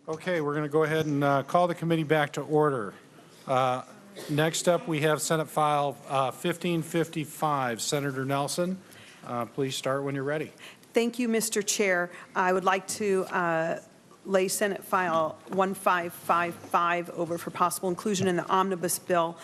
Okay, we're going to go ahead and call the committee back to order. Next up, we have Senate File 1555. Senator Nelson, please start when you're ready. Thank you, Mr. Chair. I would like to lay Senate File 1555 over for possible inclusion in the omnibus bill.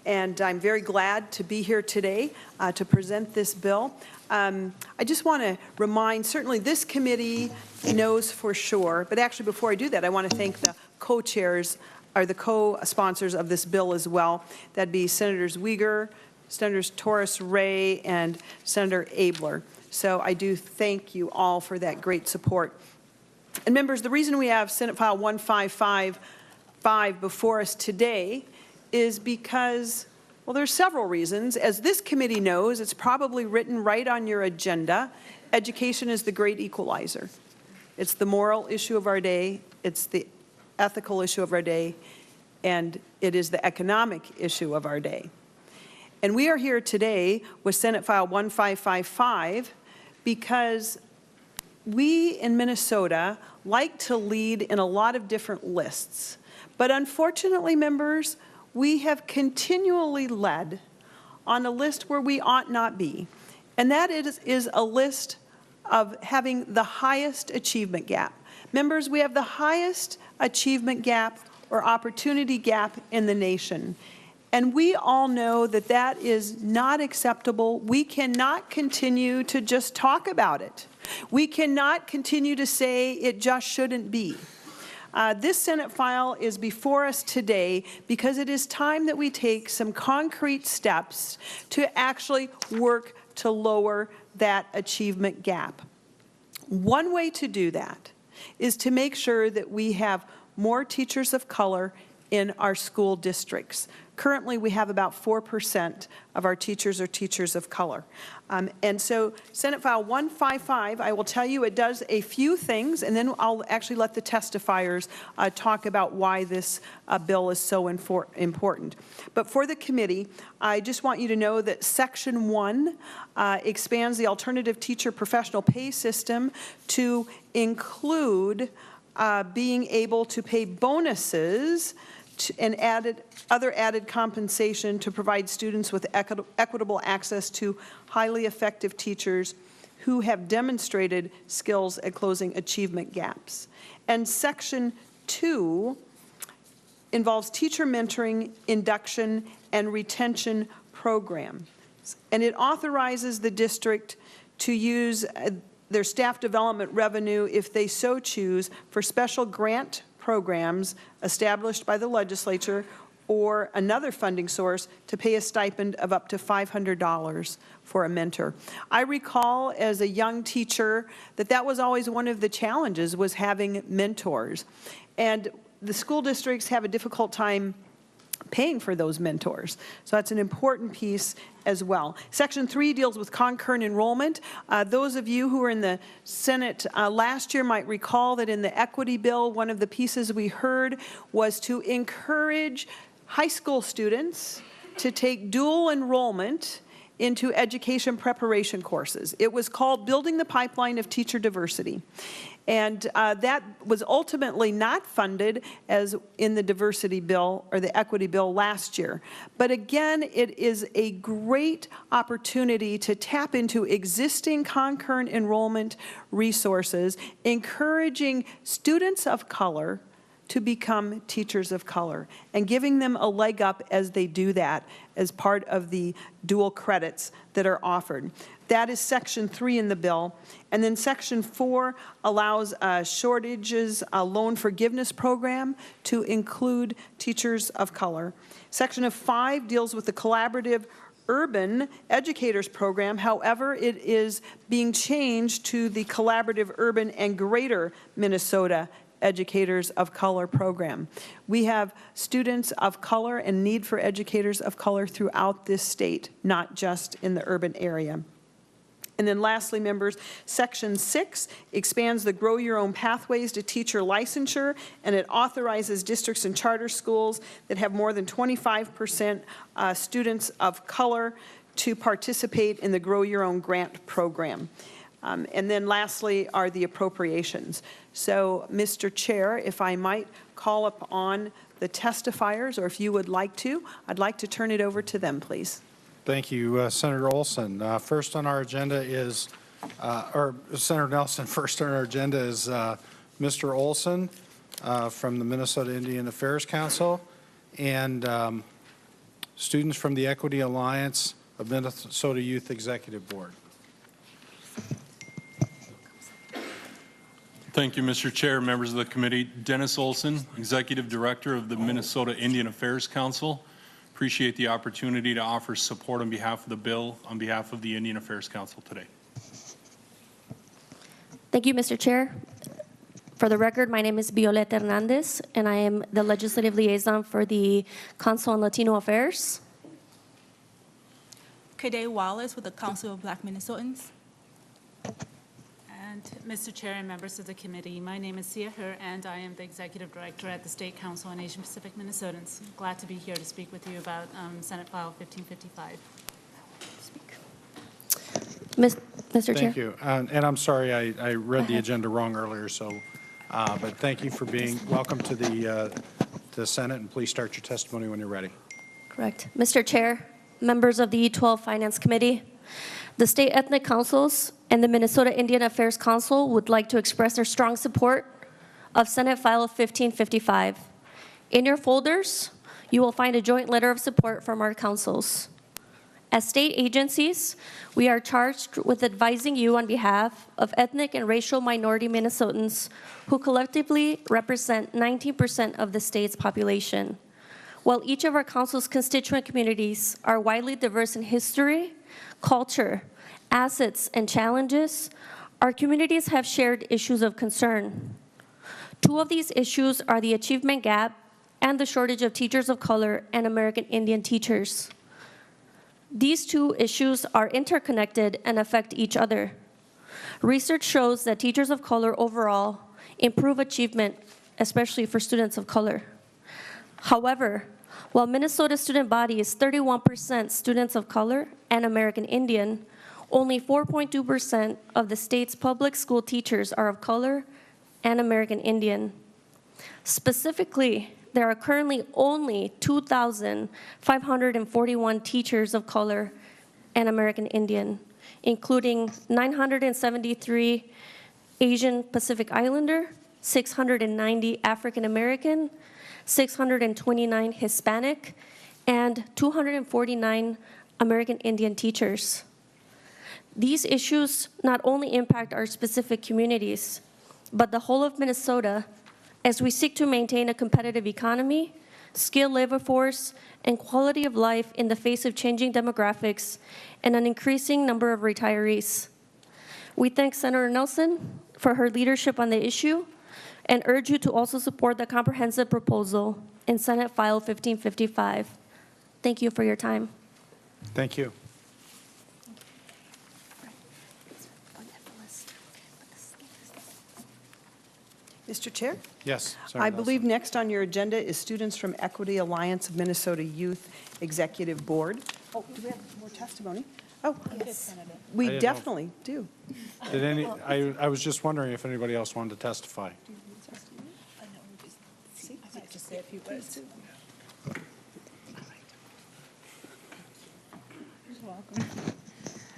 And I'm very glad to be here today to present this bill. I just want to remind, certainly this committee knows for sure, but actually before I do that, I want to thank the co-chairs or the co-sponsors of this bill as well. That'd be Senators Uyghur, Senators Torres Ray, and Senator Abler. So I do thank you all for that great support. And members, the reason we have Senate File 1555 before us today is because, well, there's several reasons. As this committee knows, it's probably written right on your agenda. Education is the great equalizer. It's the moral issue of our day, it's the ethical issue of our day, and it is the economic issue of our day. And we are here today with Senate File 1555 because we in Minnesota like to lead in a lot of different lists. But unfortunately, members, we have continually led on a list where we ought not be. And that is a list of having the highest achievement gap. Members, we have the highest achievement gap or opportunity gap in the nation. And we all know that that is not acceptable. We cannot continue to just talk about it. We cannot continue to say it just shouldn't be. This Senate file is before us today because it is time that we take some concrete steps to actually work to lower that achievement gap. One way to do that is to make sure that we have more teachers of color in our school districts. Currently, we have about 4% of our teachers are teachers of color. And so Senate File 155, I will tell you it does a few things, and then I'll actually let the testifiers talk about why this bill is so important. But for the committee, I just want you to know that Section 1 expands the alternative teacher professional pay system to include being able to pay bonuses and other added compensation to provide students with equitable access to highly effective teachers who have demonstrated skills at closing achievement gaps. And Section 2 involves teacher mentoring, induction, and retention programs. And it authorizes the district to use their staff development revenue, if they so choose, for special grant programs established by the legislature or another funding source to pay a stipend of up to $500 for a mentor. I recall as a young teacher that was always one of the challenges, was having mentors. And the school districts have a difficult time paying for those mentors. So that's an important piece as well. Section 3 deals with concurrent enrollment. Those of you who were in the Senate last year might recall that in the equity bill, one of the pieces we heard was to encourage high school students to take dual enrollment into education preparation courses. It was called Building the Pipeline of Teacher Diversity. And that was ultimately not funded as in the diversity bill or the equity bill last year. But again, it is a great opportunity to tap into existing concurrent enrollment resources, encouraging students of color to become teachers of color and giving them a leg up as they do that as part of the dual credits that are offered. That is Section 3 in the bill. And then Section 4 allows shortages loan forgiveness program to include teachers of color. Section 5 deals with the collaborative urban educators program. However, it is being changed to the collaborative urban and greater Minnesota educators of color program. We have students of color and need for educators of color throughout this state, not just in the urban area. And then lastly, members, Section 6 expands the Grow Your Own Pathways to Teacher Licensure, and it authorizes districts and charter schools that have more than 25% students of color to participate in the Grow Your Own grant program. And then lastly are the appropriations. So, Mr. Chair, if I might call upon the testifiers, or if you would like to, I'd like to turn it over to them, please. Thank you, Senator Olson. First on our agenda is, or Senator Nelson, first on our agenda is Mr. Olson from the Minnesota Indian Affairs Council and students from the Equity Alliance of Minnesota Youth Executive Board. Thank you, Mr. Chair, members of the committee. Dennis Olson, Executive Director of the Minnesota Indian Affairs Council. Appreciate the opportunity to offer support on behalf of the bill on behalf of the Indian Affairs Council today. Thank you, Mr. Chair. For the record, my name is Violeta Hernandez, and I am the Legislative Liaison for the Council on Latino Affairs. Kade Wallace with the Council of Black Minnesotans. And Mr. Chair and members of the committee, my name is Sia Her, and I am the Executive Director at the State Council on Asian Pacific Minnesotans. Glad to be here to speak with you about Senate File 1555. Mr. Chair. Thank you. And I'm sorry, I read the agenda wrong earlier, so, but thank you for being, welcome to the Senate, and please start your testimony when you're ready. Correct. Mr. Chair, members of the E12 Finance Committee, the state ethnic councils and the Minnesota Indian Affairs Council would like to express their strong support of Senate File 1555. In your folders, you will find a joint letter of support from our councils. As state agencies, we are charged with advising you on behalf of ethnic and racial minority Minnesotans who collectively represent 19% of the state's population. While each of our council's constituent communities are widely diverse in history, culture, assets, and challenges, our communities have shared issues of concern. Two of these issues are the achievement gap and the shortage of teachers of color and American Indian teachers. These two issues are interconnected and affect each other. Research shows that teachers of color overall improve achievement, especially for students of color. However, while Minnesota's student body is 31% students of color and American Indian, only 4.2% of the state's public school teachers are of color and American Indian. Specifically, there are currently only 2,541 teachers of color and American Indian, including 973 Asian Pacific Islander, 690 African American, 629 Hispanic, and 249 American Indian teachers. These issues not only impact our specific communities, but the whole of Minnesota as we seek to maintain a competitive economy, skilled labor force, and quality of life in the face of changing demographics and an increasing number of retirees. We thank Senator Nelson for her leadership on the issue and urge you to also support the comprehensive proposal in Senate File 1555. Thank you for your time. Thank you. Mr. Chair? Yes, Senator I Nelson. believe next on your agenda is students from Equity Alliance of Minnesota Youth Executive Board. Oh, do we have more testimony? Oh, yes. I We didn't know. definitely do. Did any, I was just wondering if anybody else wanted to testify. Just say a few words.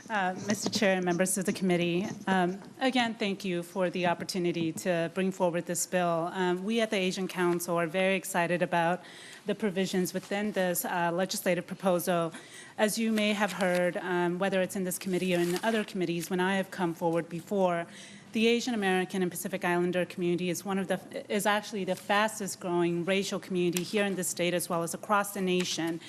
Mr. Chair and members of the committee, again, thank you for the opportunity to bring forward this bill. We at the Asian Council are very excited about the provisions within this legislative proposal. As you may have heard, whether it's in this committee or in other committees, when I have come forward before, the Asian American and Pacific Islander community is actually the fastest growing racial community here in the state as well as across the nation.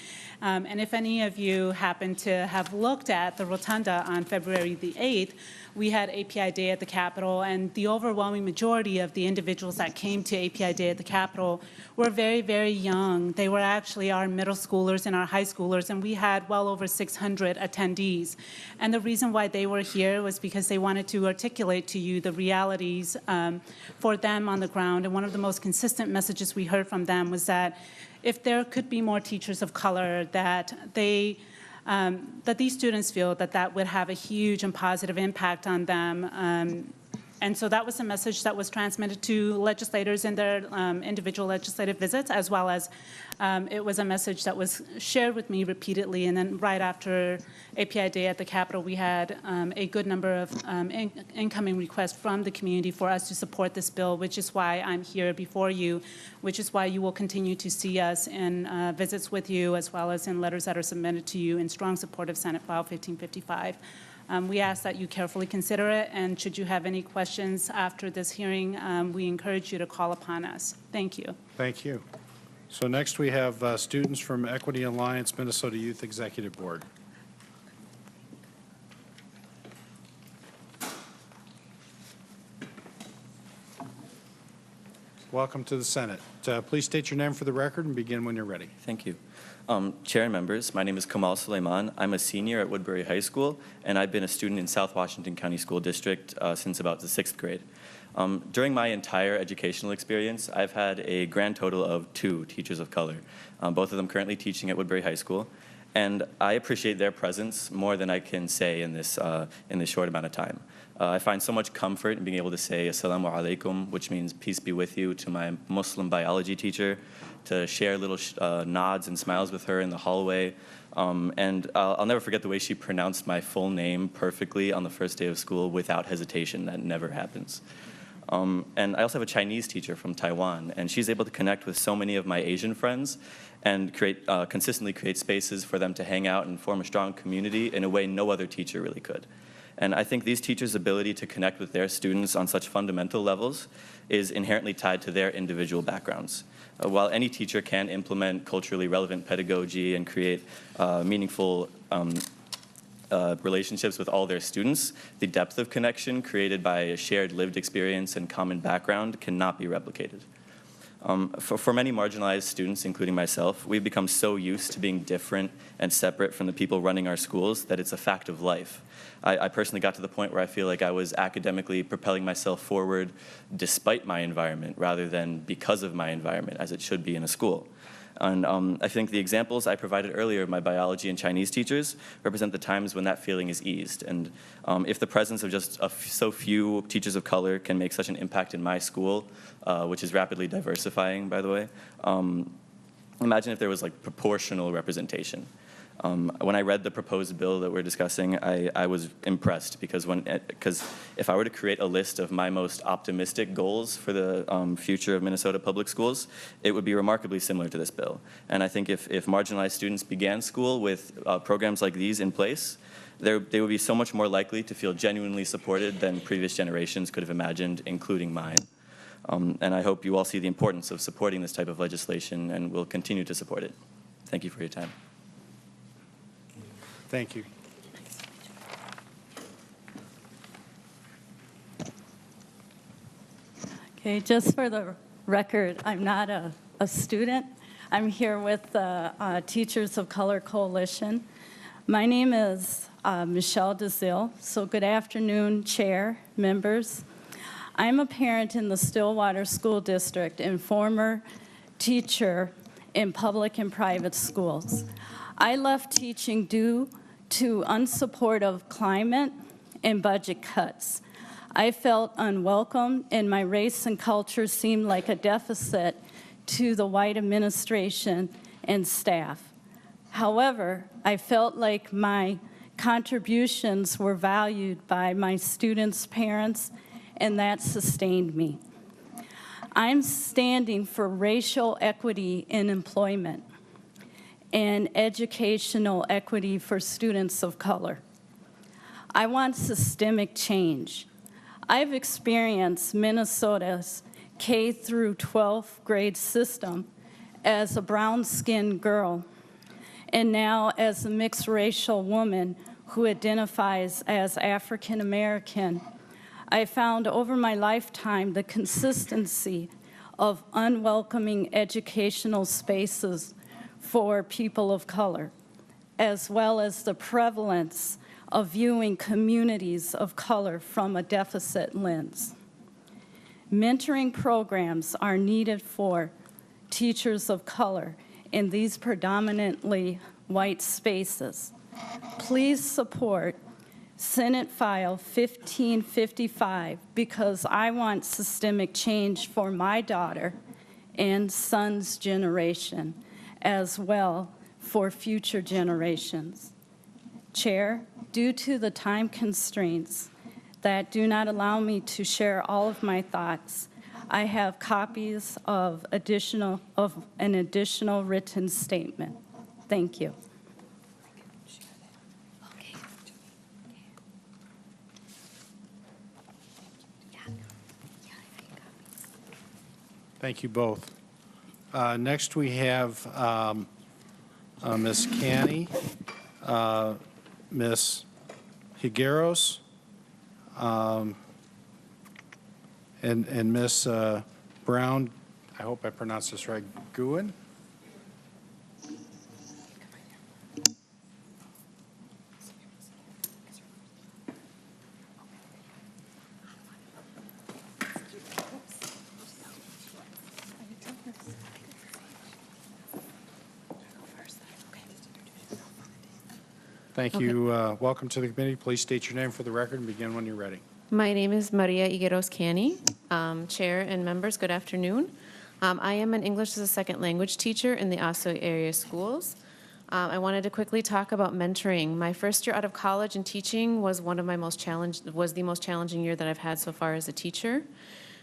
And if any of you happen to have looked at the rotunda on February the 8th, we had API Day at the Capitol, and the overwhelming majority of the individuals that came to API Day at the Capitol were very, very young. They were actually our middle schoolers and our high schoolers, and we had well over 600 attendees. And the reason why they were here was because they wanted to articulate to you the realities for them on the ground. And one of the most consistent messages we heard from them was that if there could be more teachers of color, that they that these students feel that that would have a huge and positive impact on them. And so that was a message that was transmitted to legislators in their individual legislative visits, as well as it was a message that was shared with me repeatedly. And then right after API Day at the Capitol, we had a good number of incoming requests from the community for us to support this bill, which is why I'm here before you, which is why you will continue to see us in visits with you, as well as in letters that are submitted to you in strong support of Senate File 1555. We ask that you carefully consider it, and should you have any questions after this hearing, we encourage you to call upon us. Thank you. Thank you. So next we have students from Equity Alliance Minnesota Youth Executive Board. Welcome to the Senate. Please state your name for the record and begin when you're ready. Thank you. Chair and members, my name is Kamal Suleiman. I'm a senior at Woodbury High School, and I've been a student in South Washington County School District since about the 6th grade. During my entire educational experience, I've had a grand total of 2 teachers of color, both of them currently teaching at Woodbury High School, and I appreciate their presence more than I can say in this short amount of time. I find so much comfort in being able to say Assalamu alaikum, which means peace be with you, to my Muslim biology teacher, to share little nods and smiles with her in the hallway. And I'll never forget the way she pronounced my full name perfectly on the first day of school without hesitation. That never happens. And I also have a Chinese teacher from Taiwan, and she's able to connect with so many of my Asian friends and consistently create spaces for them to hang out and form a strong community in a way no other teacher really could. And I think these teachers' ability to connect with their students on such fundamental levels is inherently tied to their individual backgrounds. While any teacher can implement culturally relevant pedagogy and create meaningful relationships with all their students, the depth of connection created by a shared lived experience and common background cannot be replicated. For many marginalized students, including myself, we've become so used to being different and separate from the people running our schools that it's a fact of life. I personally got to the point where I feel like I was academically propelling myself forward despite my environment rather than because of my environment, as it should be in a school. And I think the examples I provided earlier of my biology and Chinese teachers represent the times when that feeling is eased. And if the presence of just so few teachers of color can make such an impact in my school, which is rapidly diversifying, by the way, imagine if there was like proportional representation. When I read the proposed bill that we're discussing, I was impressed because if I were to create a list of my most optimistic goals for the future of Minnesota public schools, it would be remarkably similar to this bill. And I think if marginalized students began school with programs like these in place, they would be so much more likely to feel genuinely supported than previous generations could have imagined, including mine. And I hope you all see the importance of supporting this type of legislation and will continue to support it. Thank you for your time. Thank you. Okay, just for the record, I'm not a student. I'm here with the Teachers of Color Coalition. My name is Michelle DeZille. So good afternoon, Chair, members. I'm a parent in the Stillwater School District and former teacher in public and private schools. I left teaching due to unsupportive climate and budget cuts. I felt unwelcome, and my race and culture seemed like a deficit to the white administration and staff. However, I felt like my contributions were valued by my students' parents, and that sustained me. I'm standing for racial equity in employment and educational equity for students of color. I want systemic change. I've experienced Minnesota's K through 12th grade system as a brown-skinned girl, and now as a mixed racial woman who identifies as African American. I found over my lifetime the consistency of unwelcoming educational spaces for people of color, as well as the prevalence of viewing communities of color from a deficit lens. Mentoring programs are needed for teachers of color in these predominantly white spaces. Please support Senate File 1555 because I want systemic change for my daughter and son's generation, as well for future generations. Chair, due to the time constraints that do not allow me to share all of my thoughts, I have copies of an additional written statement. Thank you. Thank you both. Next, we have Ms. Canny, Ms. Higueros, and Ms. Brown, I hope I pronounced this right, Guin? Thank you. Welcome to the committee. Please state your name for the record and begin when you're ready. My name is Maria Higueros Canny. Chair and members, good afternoon. I am an English as a second language teacher in the Osceola area schools. I wanted to quickly talk about mentoring. My first year out of college and teaching was the most challenging year that I've had so far as a teacher.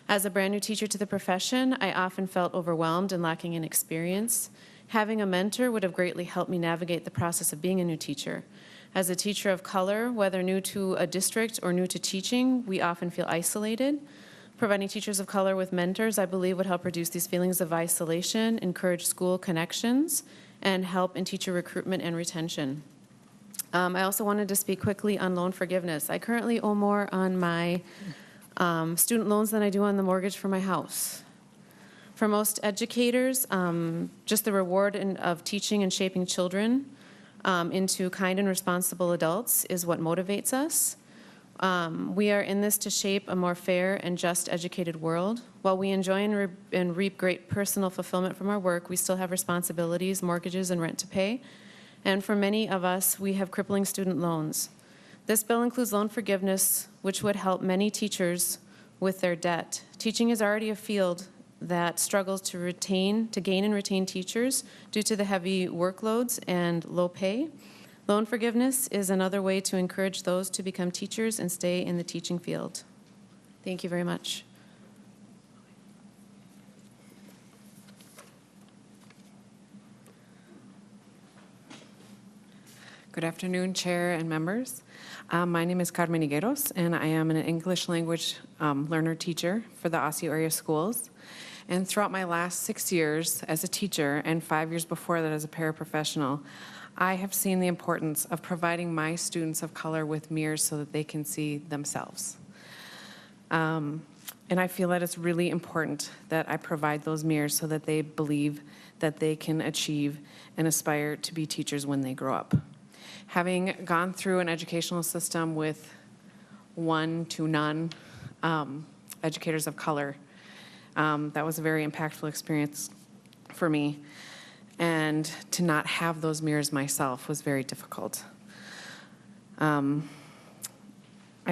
As a brand new teacher to the profession, I often felt overwhelmed and lacking in experience. Having a mentor would have greatly helped me navigate the process of being a new teacher. As a teacher of color, whether new to a district or new to teaching, we often feel isolated. Providing teachers of color with mentors, I believe, would help reduce these feelings of isolation, encourage school connections, and help in teacher recruitment and retention. I also wanted to speak quickly on loan forgiveness. I currently owe more on my student loans than I do on the mortgage for my house. For most educators, just the reward of teaching and shaping children into kind and responsible adults is what motivates us. We are in this to shape a more fair and just educated world. While we enjoy and reap great personal fulfillment from our work, we still have responsibilities, mortgages, and rent to pay. And for many of us, we have crippling student loans. This bill includes loan forgiveness, which would help many teachers with their debt. Teaching is already a field that struggles to gain and retain teachers due to the heavy workloads and low pay. Loan forgiveness is another way to encourage those to become teachers and stay in the teaching field. Thank you very much. Good afternoon, Chair and members. My name is Carmen Higueros, and I am an English language learner teacher for the Osceola area schools. And throughout my last 6 years as a teacher and 5 years before that as a paraprofessional, I have seen the importance of providing my students of color with mirrors so that they can see themselves. And I feel that it's really important that I provide those mirrors so that they believe that they can achieve and aspire to be teachers when they grow up. Having gone through an educational system with 1 to none educators of color, that was a very impactful experience for me. And to not have those mirrors myself was very difficult. I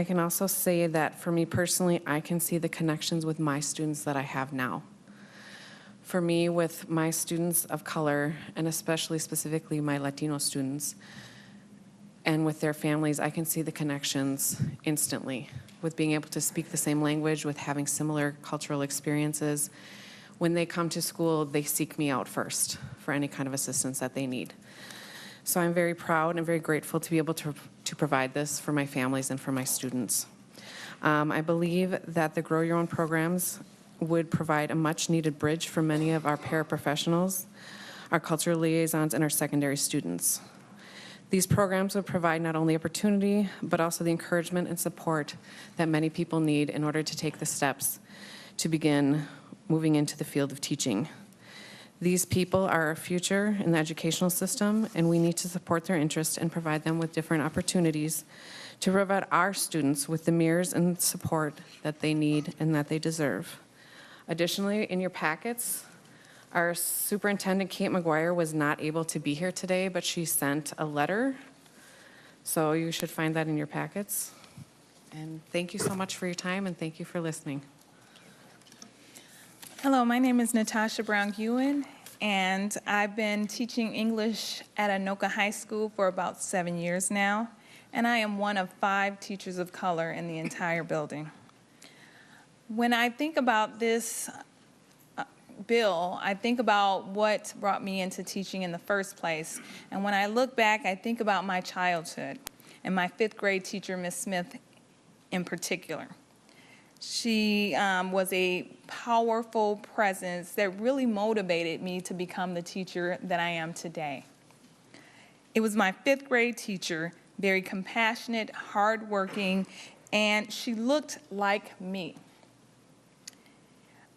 can also say that for me personally, I can see the connections with my students that I have now. For me, with my students of color, and especially specifically my Latino students, and with their families, I can see the connections instantly with being able to speak the same language, with having similar cultural experiences. When they come to school, they seek me out first for any kind of assistance that they need. So I'm very proud and very grateful to be able to provide this for my families and for my students. I believe that the Grow Your Own programs would provide a much-needed bridge for many of our paraprofessionals, our cultural liaisons, and our secondary students. These programs would provide not only opportunity, but also the encouragement and support that many people need in order to take the steps to begin moving into the field of teaching. These people are our future in the educational system, and we need to support their interests and provide them with different opportunities to provide our students with the mirrors and support that they need and that they deserve. Additionally, in your packets, our superintendent, Kate McGuire, was not able to be here today, but she sent a letter So you should find that in your packets. And thank you so much for your time, and thank you for listening. Hello, my name is Natasha Brown-Ewan, and I've been teaching English at Anoka High School for about 7 years now, and I am one of 5 teachers of color in the entire building. When I think about this bill, I think about what brought me into teaching in the first place, and when I look back, I think about my childhood and my 5th grade teacher, Ms. Smith, in particular. She was a powerful presence that really motivated me to become the teacher that I am today. It was my 5th grade teacher, very compassionate, hardworking, and she looked like me.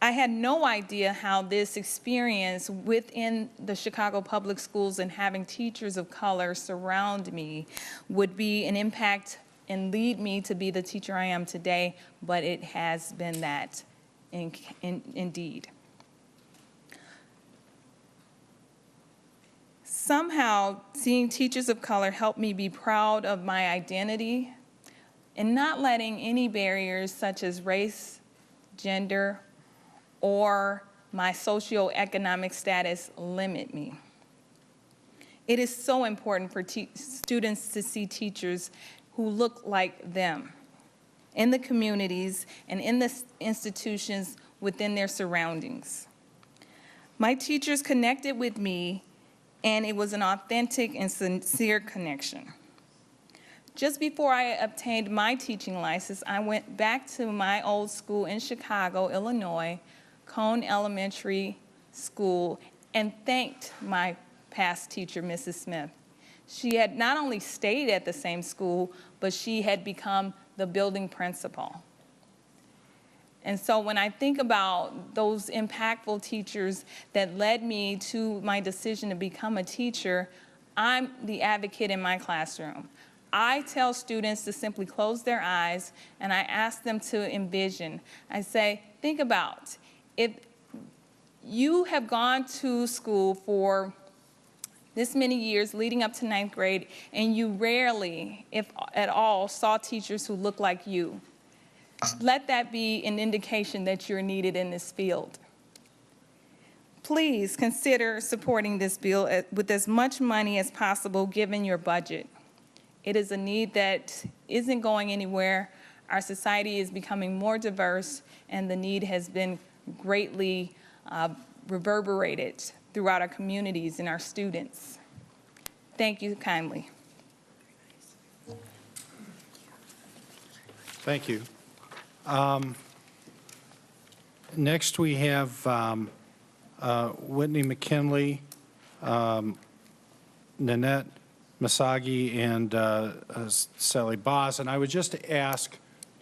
I had no idea how this experience within the Chicago Public Schools and having teachers of color surround me would be an impact and lead me to be the teacher I am today, but it has been that indeed. Somehow, seeing teachers of color helped me be proud of my identity and not letting any barriers such as race, gender, or my socioeconomic status limit me. It is so important for students to see teachers who look like them in the communities and in the institutions within their surroundings. My teachers connected with me, and it was an authentic and sincere connection. Just before I obtained my teaching license, I went back to my old school in Chicago, Illinois, Cone Elementary School, and thanked my past teacher, Mrs. Smith. She had not only stayed at the same school, but she had become the building principal. And so when I think about those impactful teachers that led me to my decision to become a teacher, I'm the advocate in my classroom. I tell students to simply close their eyes, and I ask them to envision. I say, think about, if you have gone to school for this many years leading up to 9th grade, and you rarely, if at all, saw teachers who look like you, let that be an indication that you're needed in this field. Please consider supporting this bill with as much money as possible given your budget. It is a need that isn't going anywhere. Our society is becoming more diverse, and the need has been greatly reverberated throughout our communities and our students. Thank you kindly. Thank you. Next, we have Whitney McKinley, Nanette Masagi, and Sally Boss. And I would just ask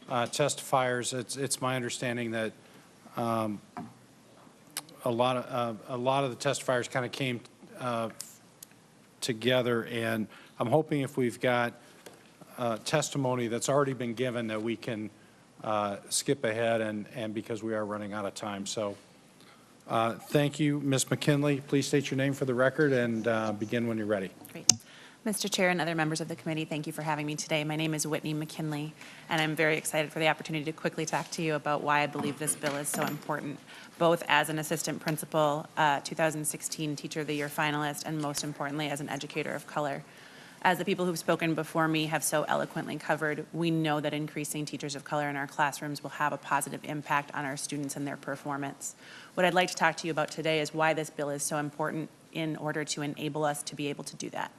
testifiers, it's my understanding that a lot of the testifiers kind of came together, and I'm hoping if we've got testimony that's already been given that we can skip ahead, and because we are running out of time. So thank you, Ms. McKinley. Please state your name for the record and begin when you're ready. Great. Mr. Chair and other members of the committee, thank you for having me today. My name is Whitney McKinley, and I'm very excited for the opportunity to quickly talk to you about why I believe this bill is so important, both as an assistant principal, 2016 Teacher of the Year finalist, and most importantly, as an educator of color. As the people who've spoken before me have so eloquently covered, we know that increasing teachers of color in our classrooms will have a positive impact on our students and their performance. What I'd like to talk to you about today is why this bill is so important in order to enable us to be able to do that.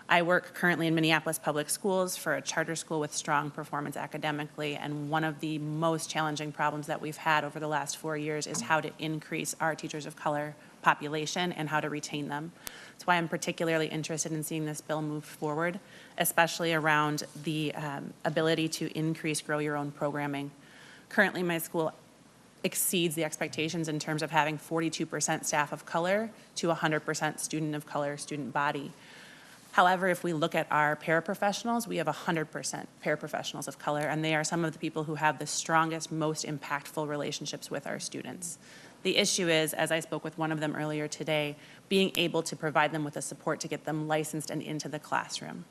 I work currently in Minneapolis Public Schools for a charter school with strong performance academically, and one of the most challenging problems that we've had over the last 4 years is how to increase our teachers of color population and how to retain them. That's why I'm particularly interested in seeing this bill move forward, especially around the ability to increase grow your own programming. Currently, my school exceeds the expectations in terms of having 42% staff of color to 100% student of color student body. However, if we look at our paraprofessionals, we have 100% paraprofessionals of color, and they are some of the people who have the strongest, most impactful relationships with our students. The issue is, as I spoke with one of them earlier today, being able to provide them with the support to get them licensed and into the classroom.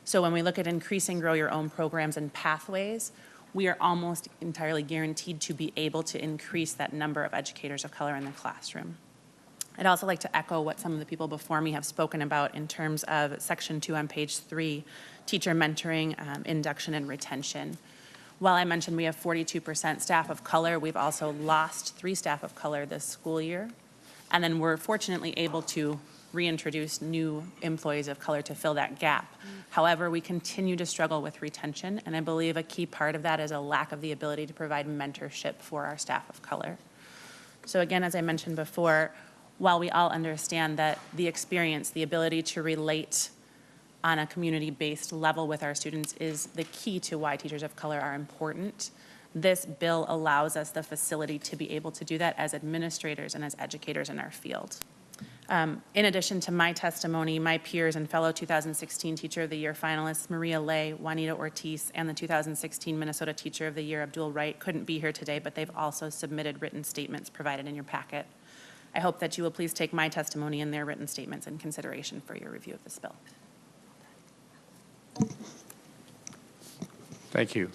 So when we look at increase and grow your own programs and pathways, we are almost entirely guaranteed to be able to increase that number of educators of color in the classroom. I'd also like to echo what some of the people before me have spoken about in terms of Section 2 on page 3, teacher mentoring, induction, and retention. While I mentioned we have 42% staff of color, we've also lost 3 staff of color this school year. And then we're fortunately able to reintroduce new employees of color to fill that gap. However, we continue to struggle with retention, and I believe a key part of that is a lack of the ability to provide mentorship for our staff of color. So again, as I mentioned before, while we all understand that the experience, the ability to relate on a community-based level with our students is the key to why teachers of color are important, this bill allows us the facility to be able to do that as administrators and as educators in our field. In addition to my testimony, my peers and fellow 2016 Teacher of the Year finalists, Maria Lay, Juanita Ortiz, and the 2016 Minnesota Teacher of the Year, Abdul Wright, couldn't be here today, but they've also submitted written statements provided in your packet. I hope that you will please take my testimony and their written statements in consideration for your review of this bill. Thank you.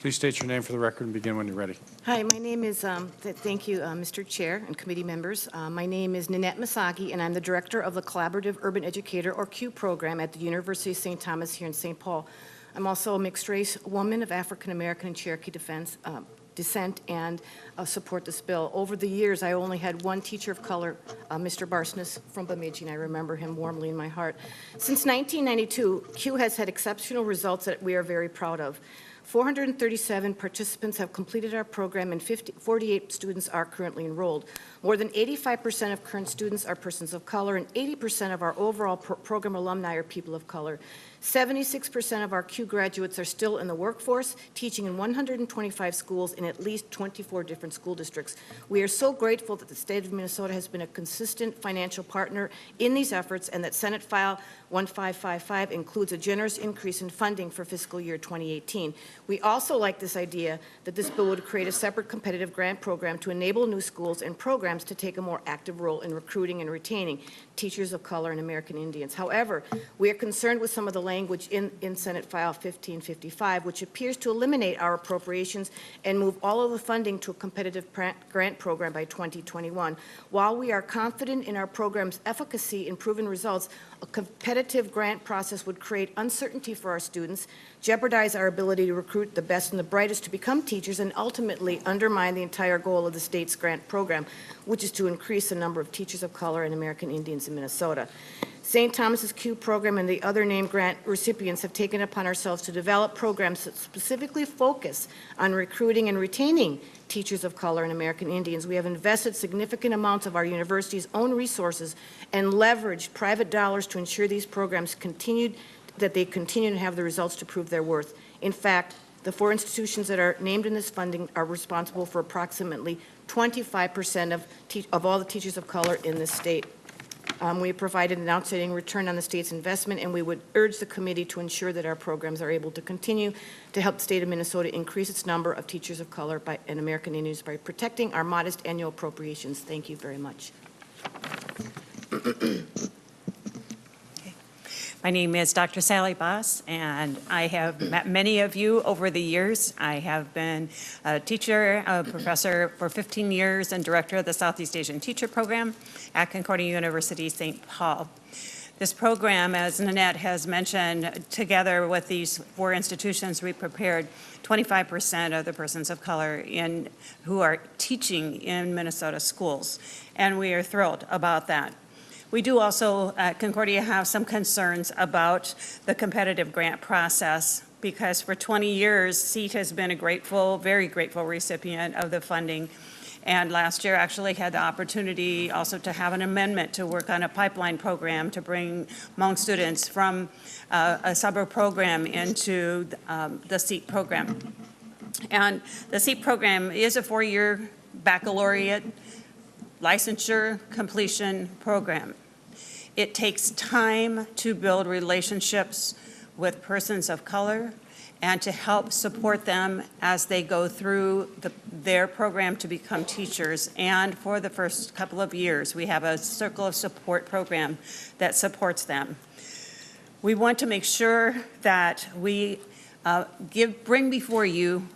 Please state your name for the record and begin when you're ready. Hi, my name is, thank you, Mr. Chair and committee members. My name is Nanette Masagi, and I'm the director of the Collaborative Urban Educator, or CUE program, at the University of St. Thomas here in St. Paul. I'm also a mixed-race woman of African-American and Cherokee descent, and support this bill. Over the years, I only had one teacher of color, Mr. Barsness from Bemidji, and I remember him warmly in my heart. Since 1992, CUE has had exceptional results that we are very proud of. 437 participants have completed our program, and 48 students are currently enrolled. More than 85% of current students are persons of color, and 80% of our overall program alumni are people of color. 76% of our CUE graduates are still in the workforce, teaching in 125 schools in at least 24 different school districts. We are so grateful that the state of Minnesota has been a consistent financial partner in these efforts, and that Senate File 1555 includes a generous increase in funding for fiscal year 2018. We also like this idea that this bill would create a separate competitive grant program to enable new schools and programs to take a more active role in recruiting and retaining teachers of color and American Indians. However, we are concerned with some of the language in Senate File 1555, which appears to eliminate our appropriations and move all of the funding to a competitive grant program by 2021. While we are confident in our program's efficacy and proven results, a competitive grant process would create uncertainty for our students, jeopardize our ability to recruit the best and the brightest to become teachers, and ultimately undermine the entire goal of the state's grant program, which is to increase the number of teachers of color and American Indians in Minnesota. St. Thomas's CUE program and the other named grant recipients have taken upon ourselves to develop programs that specifically focus on recruiting and retaining teachers of color and American Indians. We have invested significant amounts of our university's own resources and leveraged private dollars to ensure these programs continue to have the results to prove their worth. In fact, the 4 institutions that are named in this funding are responsible for approximately 25% of all the teachers of color in this state. We have provided an outstanding return on the state's investment, and we would urge the committee to ensure that our programs are able to continue to help the state of Minnesota increase its number of teachers of color and American Indians by protecting our modest annual appropriations. Thank you very much. My name is Dr. Sally Boss, and I have met many of you over the years. I have been a teacher, a professor for 15 years, and director of the Southeast Asian Teacher Program at Concordia University, St. Paul. This program, as Nanette has mentioned, together with these 4 institutions, we prepared 25% of the persons of color who are teaching in Minnesota schools, and we are thrilled about that. We do also at Concordia have some concerns about the competitive grant process, because for 20 years, SEAT has been a very grateful recipient of the funding. And last year actually had the opportunity also to have an amendment to work on a pipeline program to bring Hmong students from a suburb program into the SEAT program. And the SEAT program is a 4-year baccalaureate licensure completion program. It takes time to build relationships with persons of color and to help support them as they go through their program to become teachers. And for the first couple of years, we have a Circle of Support program that supports them. We want to make sure that we bring before you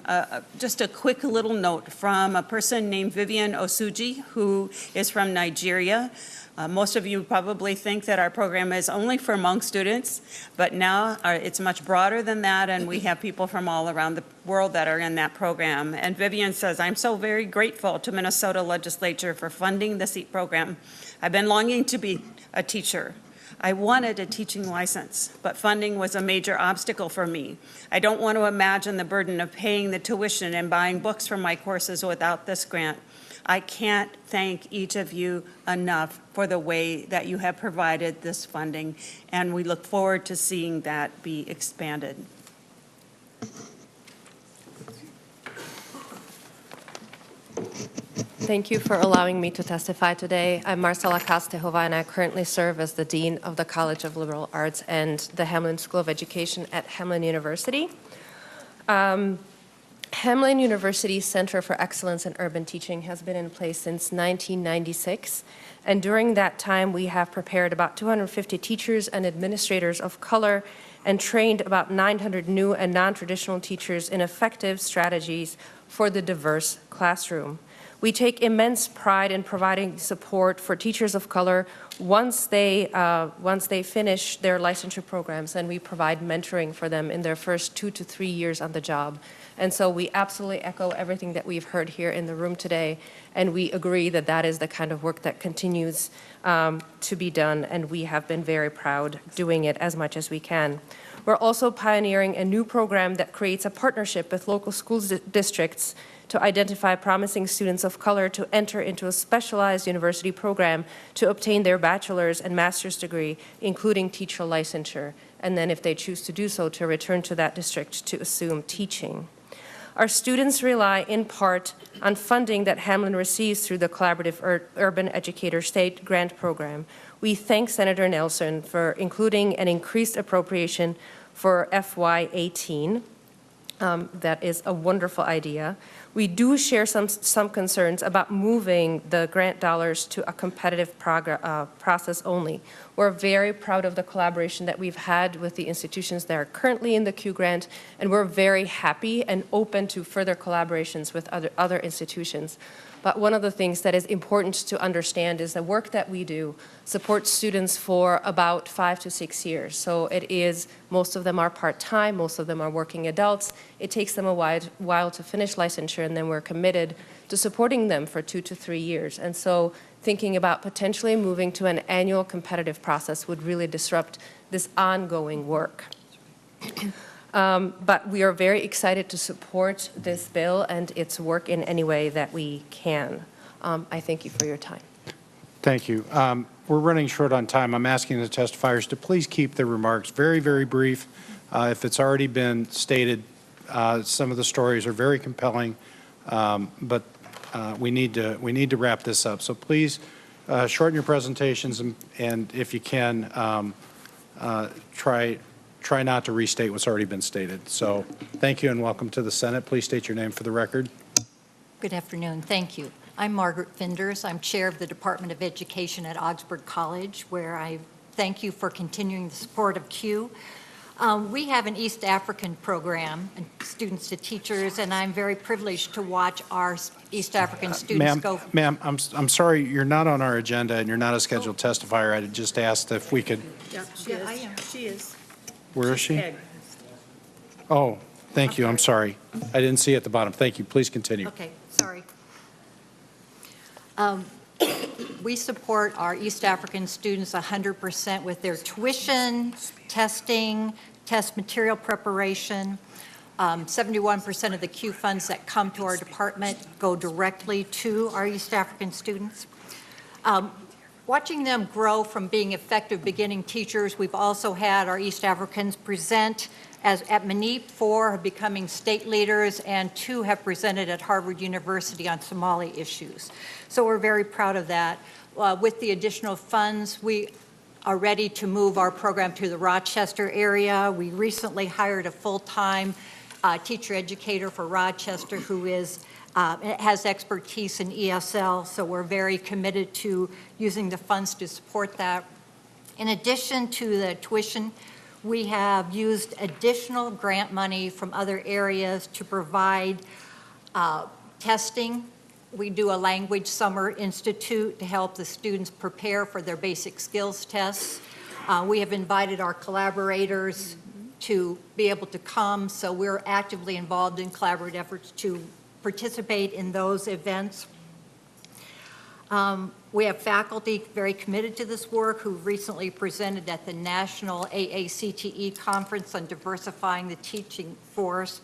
just a quick little note from a person named Vivian Osuji, who is from Nigeria. Most of you probably think that our program is only for Hmong students, but now it's much broader than that, and we have people from all around the world that are in that program. And Vivian says, I'm so very grateful to Minnesota legislature for funding the SEAT program. I've been longing to be a teacher. I wanted a teaching license, but funding was a major obstacle for me. I don't want to imagine the burden of paying the tuition and buying books for my courses without this grant. I can't thank each of you enough for the way that you have provided this funding, and we look forward to seeing that be expanded. Thank you for allowing me to testify today. I'm Marcela Castejova, and I currently serve as the Dean of the College of Liberal Arts and the Hamline School of Education at Hamline University. Hamline University's Center for Excellence in Urban Teaching has been in place since 1996, and during that time we have prepared about 250 teachers and administrators of color and trained about 900 new and non-traditional teachers in effective strategies for the diverse classroom. We take immense pride in providing support for teachers of color once they finish their licensure programs, and we provide mentoring for them in their first 2 to 3 years on the job. And so we absolutely echo everything that we've heard here in the room today, and we agree that that is the kind of work that continues to be done, and we have been very proud doing it as much as we can. We're also pioneering a new program that creates a partnership with local school districts to identify promising students of color to enter into a specialized university program to obtain their bachelor's and master's degree, including teacher licensure, and then if they choose to do so, to return to that district to assume teaching. Our students rely in part on funding that Hamline receives through the Collaborative Urban Educator State Grant Program. We thank Senator Nelson for including an increased appropriation for FY18. That is a wonderful idea. We do share some concerns about moving the grant dollars to a competitive process only. We're very proud of the collaboration that we've had with the institutions that are currently in the Q grant, and we're very happy and open to further collaborations with other institutions. But one of the things that is important to understand is the work that we do supports students for about 5 to 6 years. So it is, most of them are part-time, most of them are working adults. It takes them a while to finish licensure, and then we're committed to supporting them for 2 to 3 years. And so thinking about potentially moving to an annual competitive process would really disrupt this ongoing work. But we are very excited to support this bill and its work in any way that we can. I thank you for your time. Thank you. We're running short on time. I'm asking the testifiers to please keep their remarks very, very brief. If it's already been stated, some of the stories are very compelling, but we need to wrap this up. So please shorten your presentations, and if you can, try not to restate what's already been stated. So thank you and welcome to the Senate. Please state your name for the record. Good afternoon. Thank you. I'm Margaret Finders. I'm chair of the Department of Education at Augsburg College, where I thank you for continuing the support of CUE. We have an East African program, students to teachers, and I'm very privileged to watch our East African students go. Ma'am, I'm sorry, you're not on our agenda and you're not a scheduled testifier. I just asked if we could. Yeah, I am. She is. Where is she? Oh, thank you. I'm sorry. I didn't see at the bottom. Thank you. Please continue. Okay, sorry. We support our East African students 100% with their tuition, testing, test material preparation. 71% of the Q funds that come to our department go directly to our East African students. Watching them grow from being effective beginning teachers, we've also had our East Africans present at MANEP. 4 are becoming state leaders, and 2 have presented at Harvard University on Somali issues. So we're very proud of that. With the additional funds, we are ready to move our program to the Rochester area. We recently hired a full-time teacher educator for Rochester who has expertise in ESL, so we're very committed to using the funds to support that. In addition to the tuition, We have used additional grant money from other areas to provide testing. We do a language summer institute to help the students prepare for their basic skills tests. We have invited our collaborators to be able to come, so we're actively involved in collaborative efforts to participate in those events. We have faculty very committed to this work who recently presented at the National AACTE Conference on Diversifying the Teaching Force.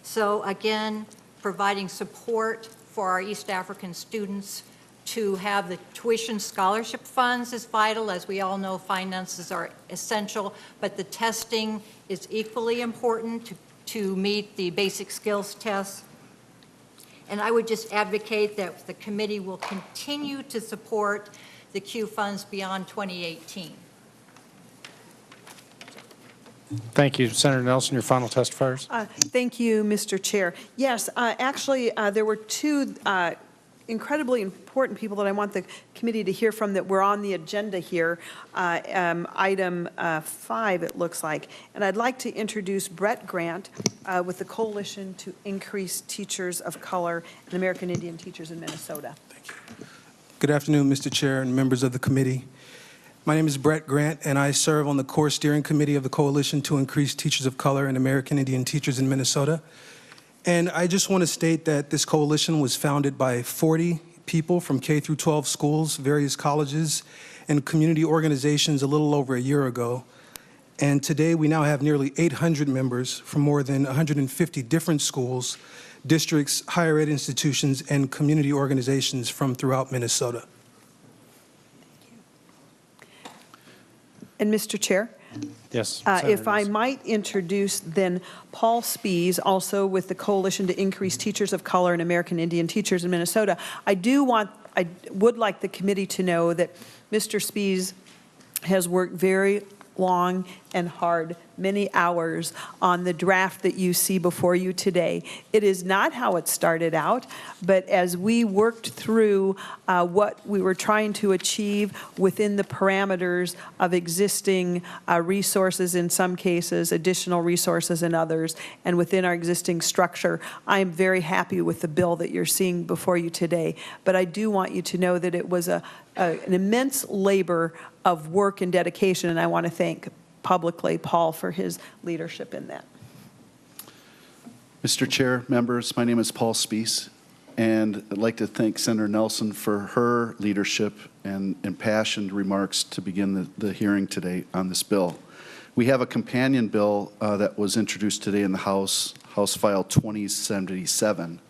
So again, providing support for our East African students to have the tuition scholarship funds is vital. As we all know, finances are essential, but the testing is equally important to meet the basic skills tests. And I would just advocate that the committee will continue to support the Q funds beyond 2018. Thank you. Senator Nelson, your final testifiers. Thank you, Mr. Chair. Yes, actually, there were two incredibly important people that I want the committee to hear from that were on the agenda here, item 5, it looks like. And I'd like to introduce Brett Grant with the Coalition to Increase Teachers of Color and American Indian Teachers in Minnesota. Thank you. Good afternoon, Mr. Chair and members of the committee. My name is Brett Grant, and I serve on the core steering committee of the Coalition to Increase Teachers of Color and American Indian Teachers in Minnesota. And I just want to state that this coalition was founded by 40 people from K through 12 schools, various colleges, and community organizations a little over a year ago. And today we now have nearly 800 members from more than 150 different schools, districts, higher ed institutions, and community organizations from throughout Minnesota. And Mr. Chair? Yes. If I might introduce then Paul Spies, also with the Coalition to Increase Teachers of Color and American Indian Teachers in Minnesota. I would like the committee to know that Mr. Spies has worked very long and hard, many hours, on the draft that you see before you today. It is not how it started out, but as we worked through what we were trying to achieve within the parameters of existing resources in some cases, additional resources in others, and within our existing structure, I am very happy with the bill that you're seeing before you today. But I do want you to know that it was an immense labor of work and dedication, and I want to thank publicly Paul for his leadership in that. Mr. Chair, members, my name is Paul Spies, and I'd like to thank Senator Nelson for her leadership and impassioned remarks to begin the hearing today on this bill. We have a companion bill that was introduced today in the House, House File 2077,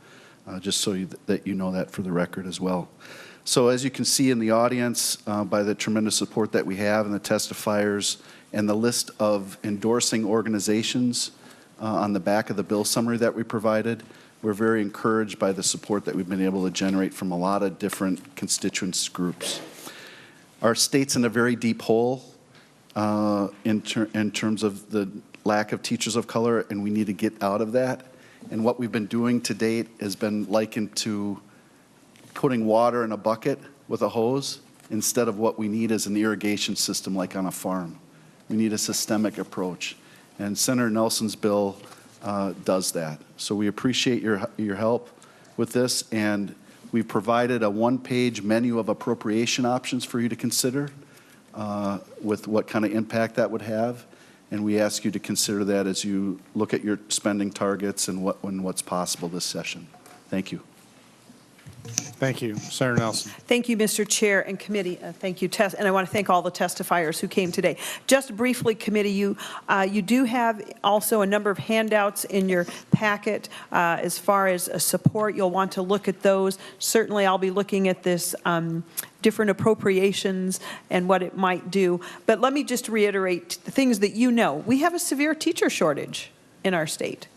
just so that you know that for the record as well. So as you can see in the audience, by the tremendous support that we have and the testifiers and the list of endorsing organizations on the back of the bill summary that we provided, we're very encouraged by the support that we've been able to generate from a lot of different constituents groups. Our state's in a very deep hole in terms of the lack of teachers of color, and we need to get out of that. And what we've been doing to date has been likened to putting water in a bucket with a hose instead of what we need is an irrigation system like on a farm. We need a systemic approach. And Senator Nelson's bill does that. So we appreciate your help with this, and we've provided a one-page menu of appropriation options for you to consider with what kind of impact that would have. And we ask you to consider that as you look at your spending targets and what's possible this session. Thank you. Thank you. Senator Nelson. Thank you, Mr. Chair and committee. Thank you, and I want to thank all the testifiers who came today. Just briefly, committee, you do have also a number of handouts in your packet as far as support. You'll want to look at those. Certainly, I'll be looking at this different appropriations and what it might do. But let me just reiterate the things that you know. We have a severe teacher shortage in our state.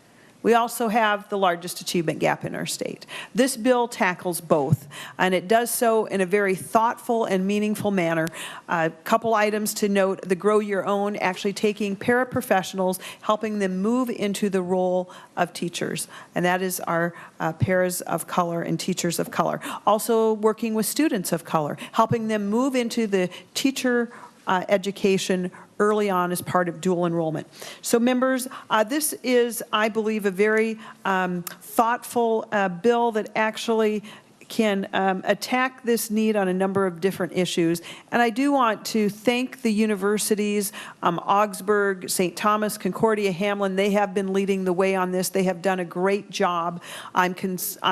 We also have the largest achievement gap in our state. This bill tackles both, and it does so in a very thoughtful and meaningful manner. A couple items to note: the Grow Your Own, actually taking paraprofessionals, helping them move into the role of teachers, and that is our paras of color and teachers of color. Also working with students of color, helping them move into the teacher education early on as part of dual enrollment. So members, this is, I believe, a very thoughtful bill that actually can attack this need on a number of different issues. And I do want to thank the universities, Augsburg, St. Thomas, Concordia, Hamlin. They have been leading the way on this. They have done a great job. I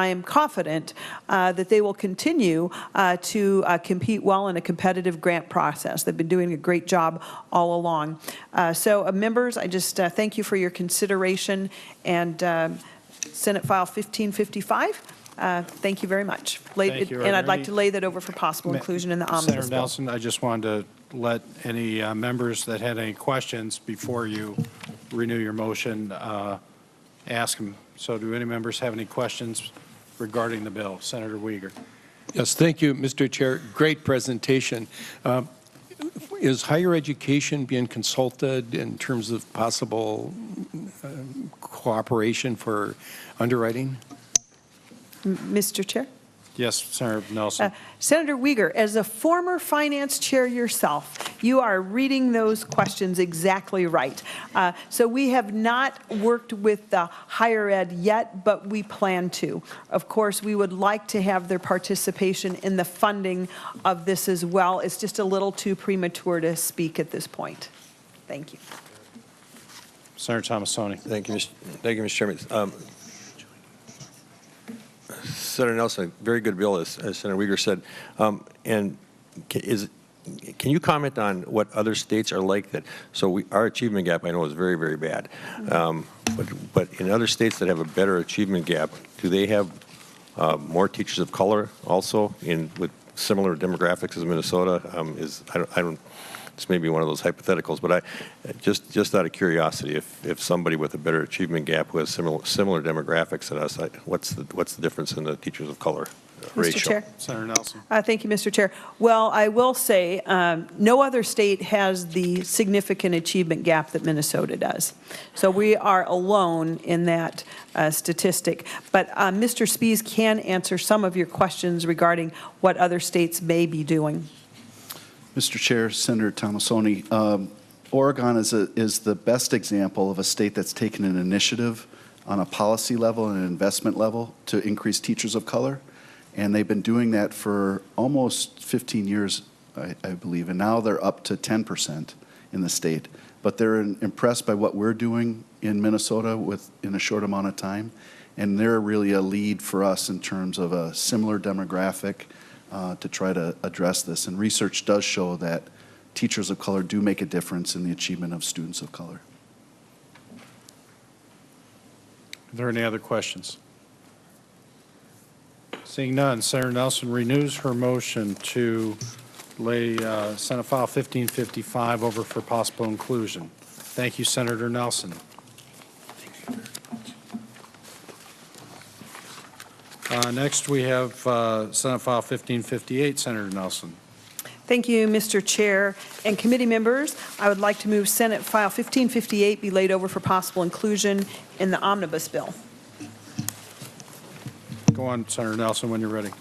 am confident that they will continue to compete well in a competitive grant process. They've been doing a great job all along. So members, I just thank you for your consideration, and Senate File 1555. Thank you very much. Thank you. And I'd like to lay that over for possible inclusion in the omnibus Senator bill. Nelson, I just wanted to let any members that had any questions before you renew your motion, ask them. So do any members have any questions regarding the bill? Senator Uyghur. Yes, thank you, Mr. Chair. Great presentation. Is higher education being consulted in terms of possible cooperation for underwriting? Mr. Chair? Yes, Senator Nelson. Senator Uyghur, as a former finance chair yourself, you are reading those questions exactly right. So we have not worked with the higher ed yet, but we plan to. Of course, we would like to have their participation in the funding of this as well. It's just a little too premature to speak at this point. Thank you. Senator Tomassoni. Thank you, Mr. Chairman. Senator Nelson, very good bill, as Senator Uyghur said. And can you comment on what other states are like that? So our achievement gap, I know, is very, very bad. But in other states that have a better achievement gap, do they have more teachers of color also with similar demographics as Minnesota? I don't. This may be one of those hypotheticals, but just out of curiosity, if somebody with a better achievement gap who has similar demographics than us, what's the difference in the teachers of color ratio? Mr. Chair. Senator Nelson. Thank you, Mr. Chair. Well, I will say no other state has the significant achievement gap that Minnesota does. So we are alone in that statistic. But Mr. Spies can answer some of your questions regarding what other states may be doing. Mr. Chair, Senator Tomassoni, Oregon is the best example of a state that's taken an initiative on a policy level and an investment level to increase teachers of color. And they've been doing that for almost 15 years, I believe. And now they're up to 10% in the state. But they're impressed by what we're doing in Minnesota in a short amount of time. And they're really a lead for us in terms of a similar demographic to try to address this. And research does show that teachers of color do make a difference in the achievement of students of color. Are there any other questions? Seeing none, Senator Nelson renews her motion to lay Senate File 1555 over for possible inclusion. Thank you, Senator Nelson. Next, we have Senate File 1558, Senator Nelson. Thank you, Mr. Chair and committee members. I would like to move Senate File 1558 be laid over for possible inclusion in the omnibus bill. Go on, Senator Nelson, when you're ready.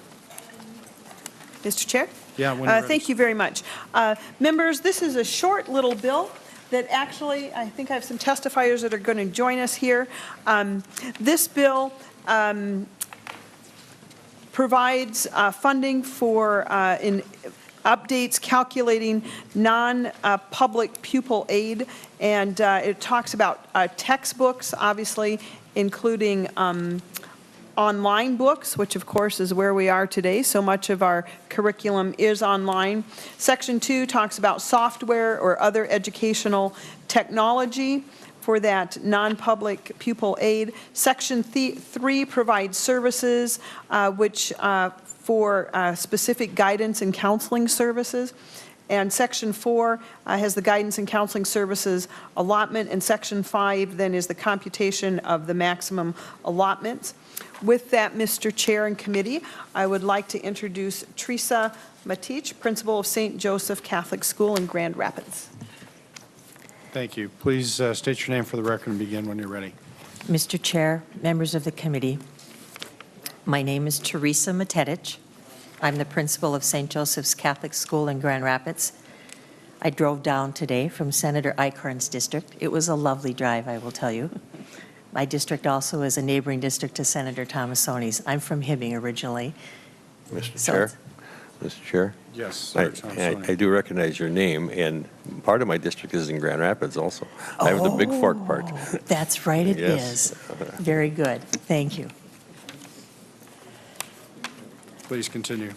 Mr. Chair? Yeah, when you're ready. Thank you very much. Members, this is a short little bill that actually, I think I have some testifiers that are going to join us here. This bill provides funding for in updates calculating non-public pupil aid, and it talks about textbooks, obviously, including online books, which of course is where we are today. So much of our curriculum is online. Section 2 talks about software or other educational technology for that non-public pupil aid. Section 3 provides services which for specific guidance and counseling services. And Section 4 has the guidance and counseling services allotment, and Section 5 then is the computation of the maximum allotments. With that, Mr. Chair and committee, I would like to introduce Teresa Matich, principal of St. Joseph Catholic School in Grand Rapids. Thank you. Please state your name for the record and begin when you're ready. Mr. Chair, members of the committee, my name is Teresa Matich. I'm the principal of St. Joseph's Catholic School in Grand Rapids. I drove down today from Senator Eichhorn's district. It was a lovely drive, I will tell you. My district also is a neighboring district to Senator Tomassoni's. I'm from Hibbing originally. Mr. So Chair? Mr. Chair? Yes, I Senator Tomassoni. I do recognize your name, and part of my district is in Grand Rapids also. I have the Big Fork part. That's right, it Yes. is. Very good. Thank you. Please continue.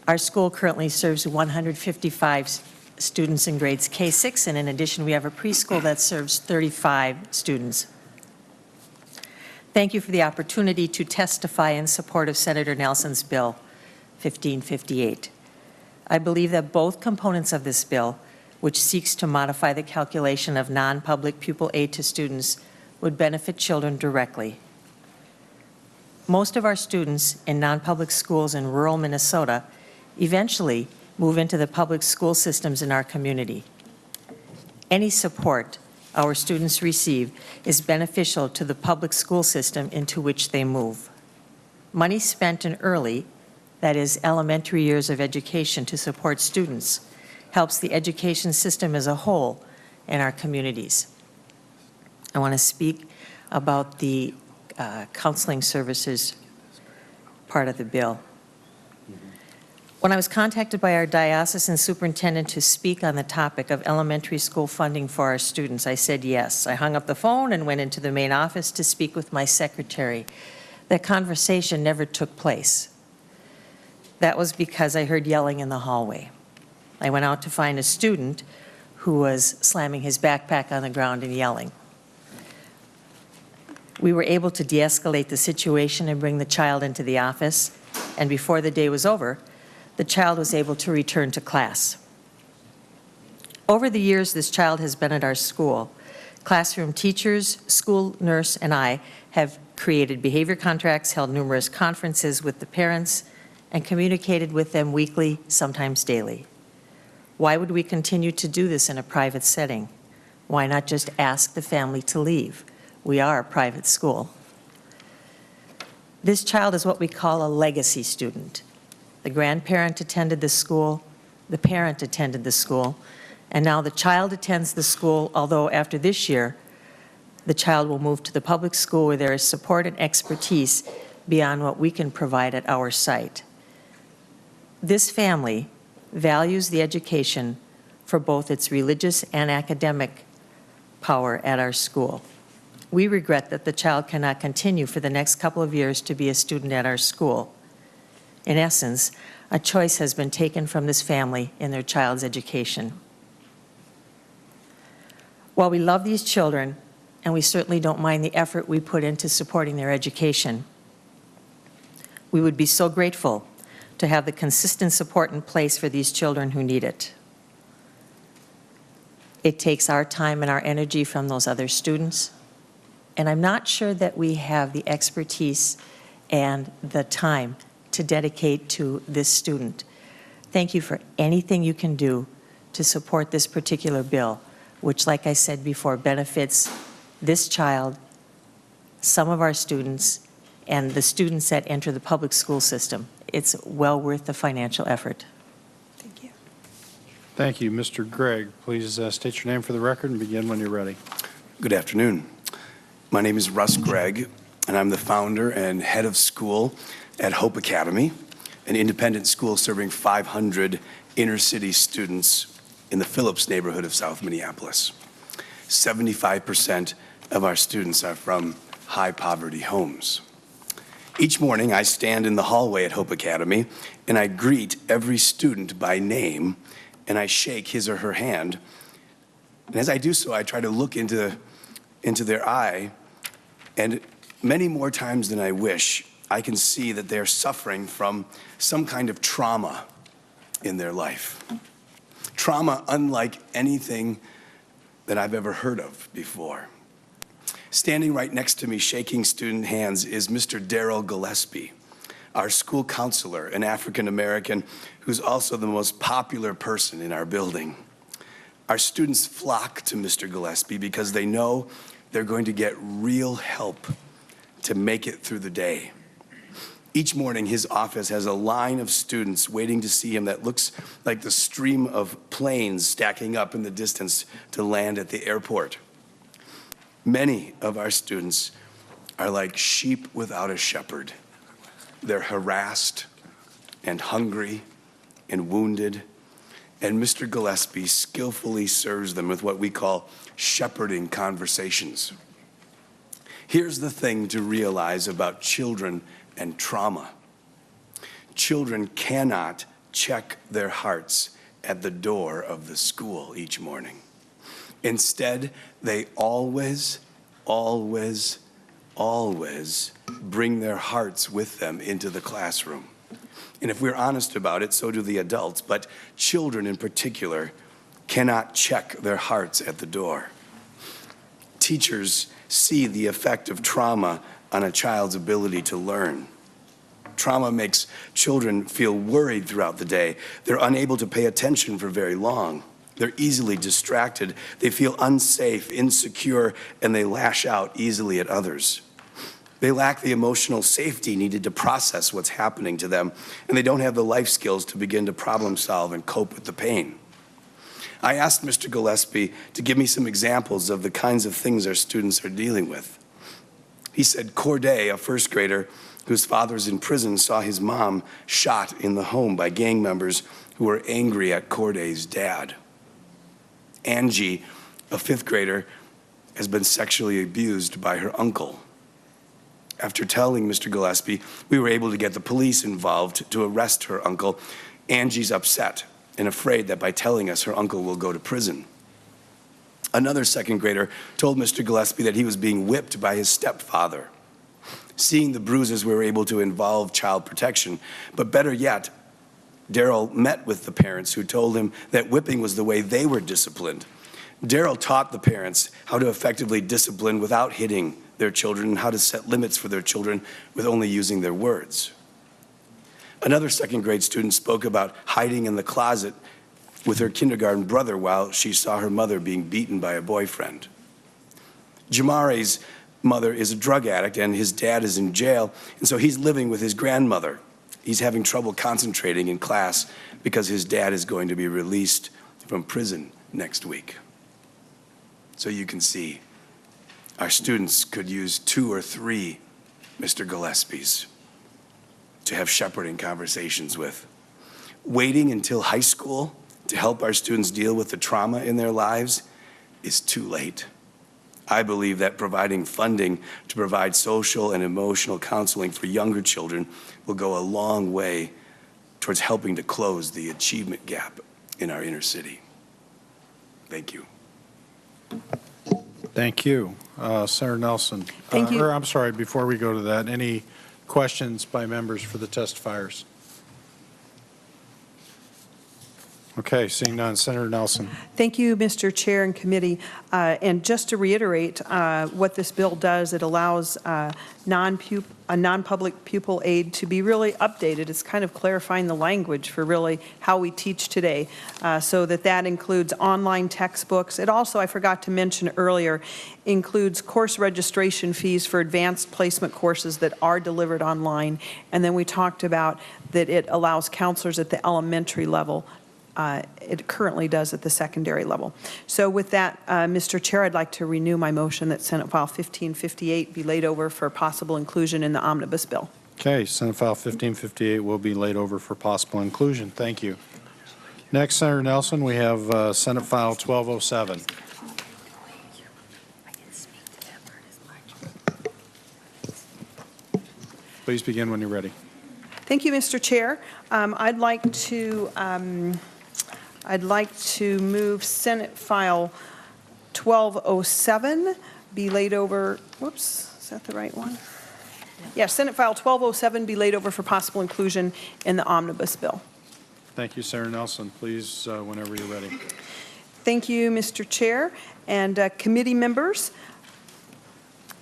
Our school currently serves 155 students in grades K-6, and in addition, we have a preschool that serves 35 students. Thank you for the opportunity to testify in support of Senator Nelson's Bill 1558. I believe that both components of this bill, which seeks to modify the calculation of non-public pupil aid to students, would benefit children directly. Most of our students in non-public schools in rural Minnesota eventually move into the public school systems in our community. Any support our students receive is beneficial to the public school system into which they move. Money spent in early, that is, elementary years of education to support students, helps the education system as a whole in our communities. I want to speak about the counseling services part of the bill. When I was contacted by our diocesan superintendent to speak on the topic of elementary school funding for our students, I said yes. I hung up the phone and went into the main office to speak with my secretary. That conversation never took place. That was because I heard yelling in the hallway. I went out to find a student who was slamming his backpack on the ground and yelling. We were able to de-escalate the situation and bring the child into the office, and before the day was over, the child was able to return to class. Over the years this child has been at our school, classroom teachers, school nurse, and I have created behavior contracts, held numerous conferences with the parents, and communicated with them weekly, sometimes daily. Why would we continue to do this in a private setting? Why not just ask the family to leave? We are a private school. This child is what we call a legacy student. The grandparent attended the school, the parent attended the school, and now the child attends the school, although after this year, the child will move to the public school where there is support and expertise beyond what we can provide at our site. This family values the education for both its religious and academic power at our school. We regret that the child cannot continue for the next couple of years to be a student at our school. In essence, a choice has been taken from this family in their child's education. While we love these children, and we certainly don't mind the effort we put into supporting their education, we would be so grateful to have the consistent support in place for these children who need it. It takes our time and our energy from those other students, and I'm not sure that we have the expertise and the time to dedicate to this student. Thank you for anything you can do to support this particular bill, which, like I said before, benefits this child, some of our students, and the students that enter the public school system. It's well worth the financial effort. Thank you. Mr. Gregg, please state your name for the record and begin when you're ready. Good afternoon. My name is Russ Gregg, and I'm the founder and head of school at Hope Academy, an independent school serving 500 inner-city students in the Phillips neighborhood of South Minneapolis. 75% of our students are from high-poverty homes. Each morning, I stand in the hallway at Hope Academy, and I greet every student by name, and I shake his or her hand. And as I do so, I try to look into their eye, and many more times than I wish, I can see that they're suffering from some kind of trauma in their life. Trauma unlike anything that I've ever heard of before. Standing right next to me, shaking student hands, is Mr. Daryl Gillespie, our school counselor, an African American who's also the most popular person in our building. Our students flock to Mr. Gillespie because they know they're going to get real help to make it through the day. Each morning, his office has a line of students waiting to see him that looks like the stream of planes stacking up in the distance to land at the airport. Many of our students are like sheep without a shepherd. They're harassed and hungry and wounded, and Mr. Gillespie skillfully serves them with what we call shepherding conversations. Here's the thing to realize about children and trauma. Children cannot check their hearts at the door of the school each morning. Instead, they always bring their hearts with them into the classroom. And if we're honest about it, so do the adults, but children in particular cannot check their hearts at the door. Teachers see the effect of trauma on a child's ability to learn. Trauma makes children feel worried throughout the day. They're unable to pay attention for very long. They're easily distracted. They feel unsafe, insecure, and they lash out easily at others. They lack the emotional safety needed to process what's happening to them, and they don't have the life skills to begin to problem solve and cope with the pain. I asked Mr. Gillespie to give me some examples of the kinds of things our students are dealing with. He said Corday, a first grader whose father's in prison, saw his mom shot in the home by gang members who were angry at Corday's dad. Angie, a fifth grader, has been sexually abused by her uncle. After telling Mr. Gillespie, we were able to get the police involved to arrest her uncle. Angie's upset and afraid that by telling us her uncle will go to prison. Another second grader told Mr. Gillespie that he was being whipped by his stepfather. Seeing the bruises, we were able to involve child protection. But better yet, Daryl met with the parents who told him that whipping was the way they were disciplined. Daryl taught the parents how to effectively discipline without hitting their children and how to set limits for their children with only using their words. Another second grade student spoke about hiding in the closet with her kindergarten brother while she saw her mother being beaten by a boyfriend. Jamari's mother is a drug addict and his dad is in jail, and so he's living with his grandmother. He's having trouble concentrating in class because his dad is going to be released from prison next week. So you can see, our students could use 2 or 3 Mr. Gillespies to have shepherding conversations with. Waiting until high school to help our students deal with the trauma in their lives is too late. I believe that providing funding to provide social and emotional counseling for younger children will go a long way towards helping to close the achievement gap in our inner city. Thank you. Thank you. Senator Nelson. Thank you. I'm sorry, before we go to that, any questions by members for the testifiers? Okay, seeing none. Senator Nelson. Thank you, Mr. Chair and committee. And just to reiterate what this bill does, it allows non-public pupil aid to be really updated. It's kind of clarifying the language for really how we teach today, so that includes online textbooks. It also, I forgot to mention earlier, includes course registration fees for advanced placement courses that are delivered online. And then we talked about that it allows counselors at the elementary level. It currently does at the secondary level. So with that, Mr. Chair, I'd like to renew my motion that Senate File 1558 be laid over for possible inclusion in the omnibus bill. Okay, Senate File 1558 will be laid over for possible inclusion. Thank you. Next, Senator Nelson, we have Senate File 1207. Please begin when you're ready. Thank you, Mr. Chair. I'd like to move Senate File 1207 be laid over. Whoops, is that the right one? Yes, Senate File 1207 be laid over for possible inclusion in the omnibus bill. Thank you, Senator Nelson. Please, whenever you're ready. Thank you, Mr. Chair and committee members.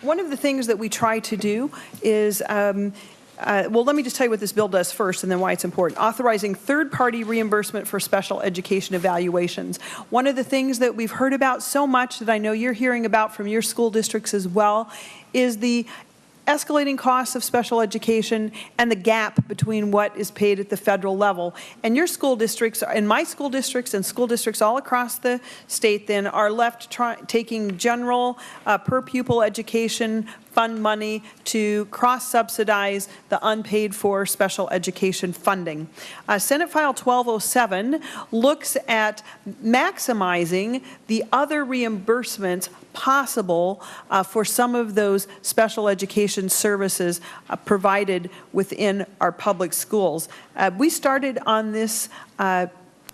One of the things that we try to do is well, let me just tell you what this bill does first and then why it's important. Authorizing third-party reimbursement for special education evaluations. One of the things that we've heard about so much that I know you're hearing about from your school districts as well is the escalating costs of special education and the gap between what is paid at the federal level. And your school districts, and my school districts and school districts all across the state then are left taking general per pupil education fund money to cross-subsidize the unpaid for special education funding. Senate File 1207 looks at maximizing the other reimbursements possible for some of those special education services provided within our public schools. We started on this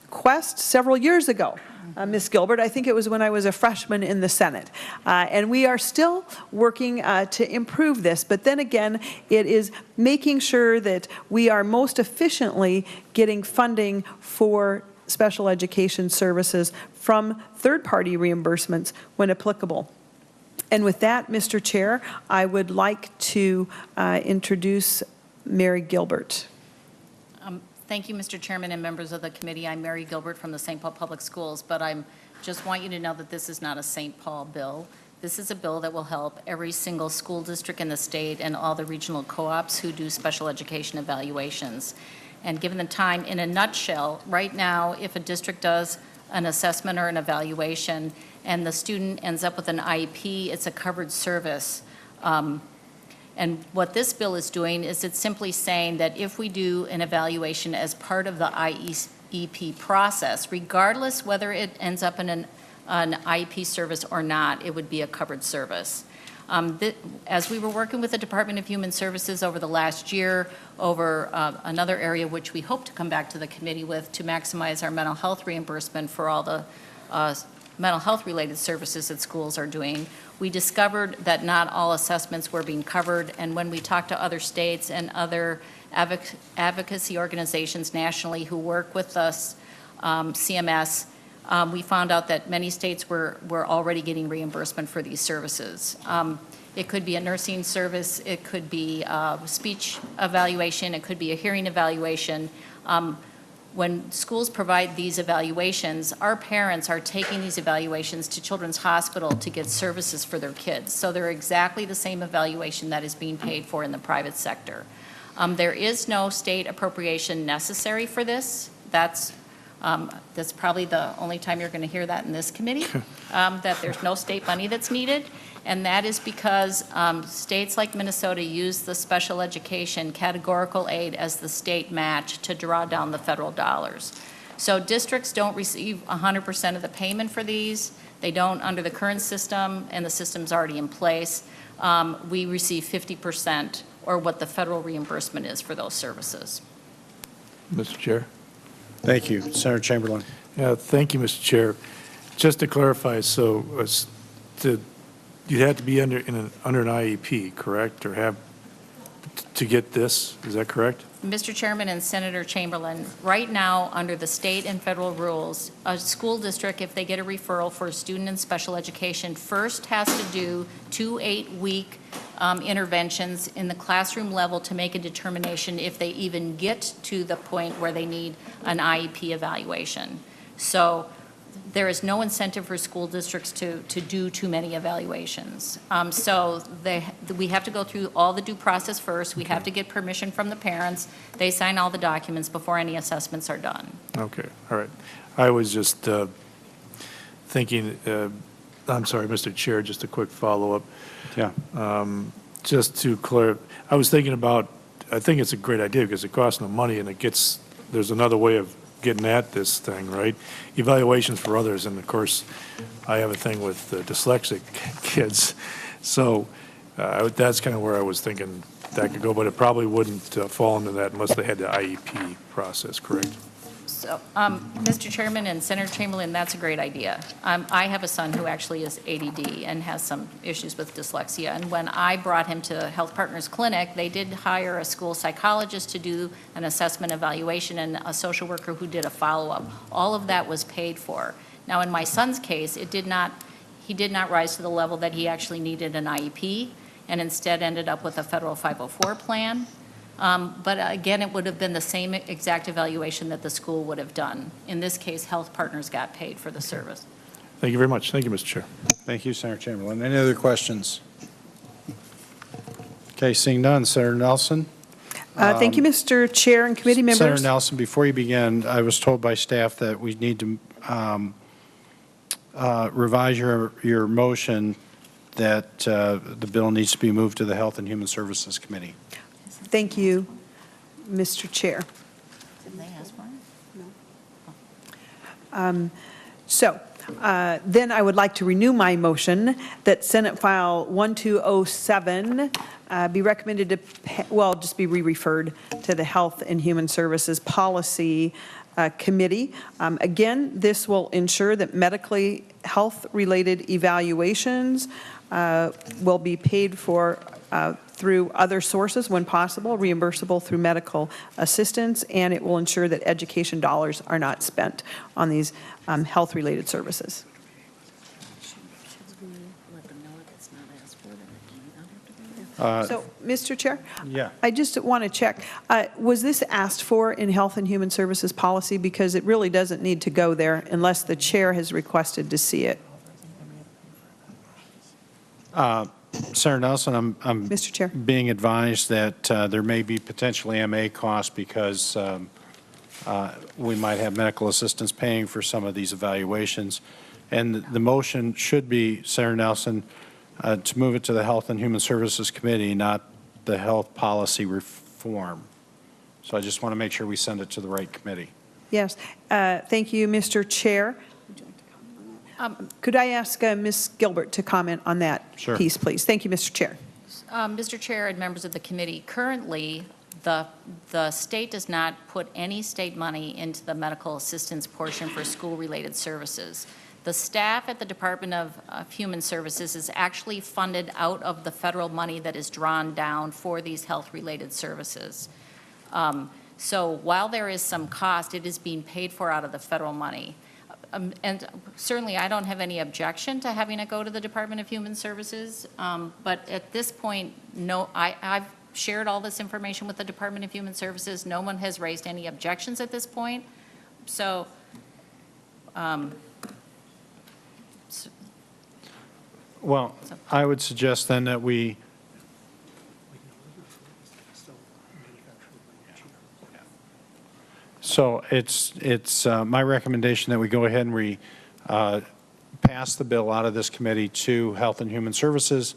quest several years ago. Ms. Gilbert, I think it was when I was a freshman in the Senate. And we are still working to improve this. But then again, it is making sure that we are most efficiently getting funding for special education services from third-party reimbursements when applicable. And with that, Mr. Chair, I would like to introduce Mary Gilbert. Thank you, Mr. Chairman and members of the committee. I'm Mary Gilbert from the St. Paul Public Schools, but I just want you to know that this is not a St. Paul bill. This is a bill that will help every single school district in the state and all the regional co-ops who do special education evaluations. And given the time, in a nutshell, right now, if a district does an assessment or an evaluation and the student ends up with an IEP, it's a covered service. And what this bill is doing is it's simply saying that if we do an evaluation as part of the IEP process, regardless whether it ends up in an IEP service or not, it would be a covered service. As we were working with the Department of Human Services over the last year over another area which we hope to come back to the committee with to maximize our mental health reimbursement for all the mental health related services that schools are doing, we discovered that not all assessments were being covered, and when we talked to other states and other advocacy organizations nationally who work with us, CMS, we found out that many states were already getting reimbursement for these services. It could be a nursing service, it could be a speech evaluation, it could be a hearing evaluation. When schools provide these evaluations, our parents are taking these evaluations to Children's Hospital to get services for their kids. So they're exactly the same evaluation that is being paid for in the private sector. There is no state appropriation necessary for this. That's probably the only time you're going to hear that in this committee, that there's no state money that's needed. And that is because states like Minnesota use the special education categorical aid as the state match to draw down the federal dollars. So districts don't receive 100% of the payment for these. They don't under the current system, and the system's already in place. We receive 50% or what the federal reimbursement is for those services. Mr. Chair. Thank you. Senator Chamberlain. Yeah, thank you, Mr. Chair. Just to clarify, so you'd have to be under an IEP, correct, or have to get this? Is that correct? Mr. Chairman and Senator Chamberlain, right now, under the state and federal rules, a school district, if they get a referral for a student in special education, first has to do 2 8-week interventions in the classroom level to make a determination if they even get to the point where they need an IEP evaluation. So there is no incentive for school districts to do too many evaluations. So we have to go through all the due process first. We have to get permission from the parents. They sign all the documents before any assessments are done. Okay, all right. I was just thinking, I'm sorry, Mr. Chair, just a quick follow-up. Yeah. Just to clarify, I was thinking about, I think it's a great idea because it costs no money and there's another way of getting at this thing, right? Evaluations for others, and of course, I have a thing with dyslexic kids. So that's kind of where I was thinking that could go, but it probably wouldn't fall into that unless they had the IEP process, correct? So, Mr. Chairman and Senator Chamberlain, that's a great idea. I have a son who actually is ADD and has some issues with dyslexia. And when I brought him to Health Partners Clinic, they did hire a school psychologist to do an assessment evaluation and a social worker who did a follow-up. All of that was paid for. Now, in my son's case, he did not rise to the level that he actually needed an IEP, and instead ended up with a federal 504 plan. But again, it would have been the same exact evaluation that the school would have done. In this case, Health Partners got paid for the service. Thank you very much. Thank you, Mr. Chair. Thank you, Senator Chamberlain. Any other questions? Okay, seeing none, Senator Nelson? Thank you, Mr. Chair and committee members. Senator Nelson, before you begin, I was told by staff that we need to revise your motion that the bill needs to be moved to the Health and Human Services Committee. Thank you, Mr. Chair. Didn't they ask for it? Then I would like to renew my motion that Senate File 1207 be recommended to, just be re-referred to the Health and Human Services Policy Committee. Again, this will ensure that medically health-related evaluations will be paid for through other sources when possible, reimbursable through medical assistance, and it will ensure that education dollars are not spent on these health-related services. So, Mr. Chair? Yeah. I just want to check, was this asked for in Health and Human Services Policy? Because it really doesn't need to go there unless the chair has requested to see it. Senator Nelson, I'm Mr. Chair. being advised that there may be potentially MA costs because we might have medical assistance paying for some of these evaluations. And the motion should be, Senator Nelson, to move it to the Health and Human Services Committee, not the Health Policy Reform. So I just want to make sure we send it to the right committee. Yes. Thank you, Mr. Chair. Could I ask Ms. Gilbert to comment on that Sure. piece, please? Thank you, Mr. Chair. Mr. Chair and members of the committee, currently, the state does not put any state money into the medical assistance portion for school-related services. The staff at the Department of Human Services is actually funded out of the federal money that is drawn down for these health-related services. So while there is some cost, it is being paid for out of the federal money. And certainly, I don't have any objection to having it go to the Department of Human Services, but at this point, no, I've shared all this information with the Department of Human Services. No one has raised any objections at this point. So, Well, I would suggest then that we, so it's my recommendation that we go ahead and pass the bill out of this committee to Health and Human Services,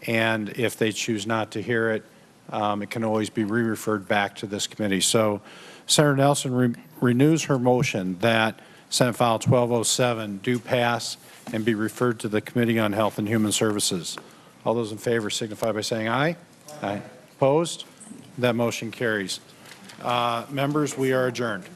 and if they choose not to hear it, it can always be re-referred back to this committee. So Senator Nelson renews her motion that Senate File 1207 do pass and be referred to the Committee on Health and Human Services. All those in favor signify by saying aye. Aye. Opposed? That motion carries. Members, we are adjourned.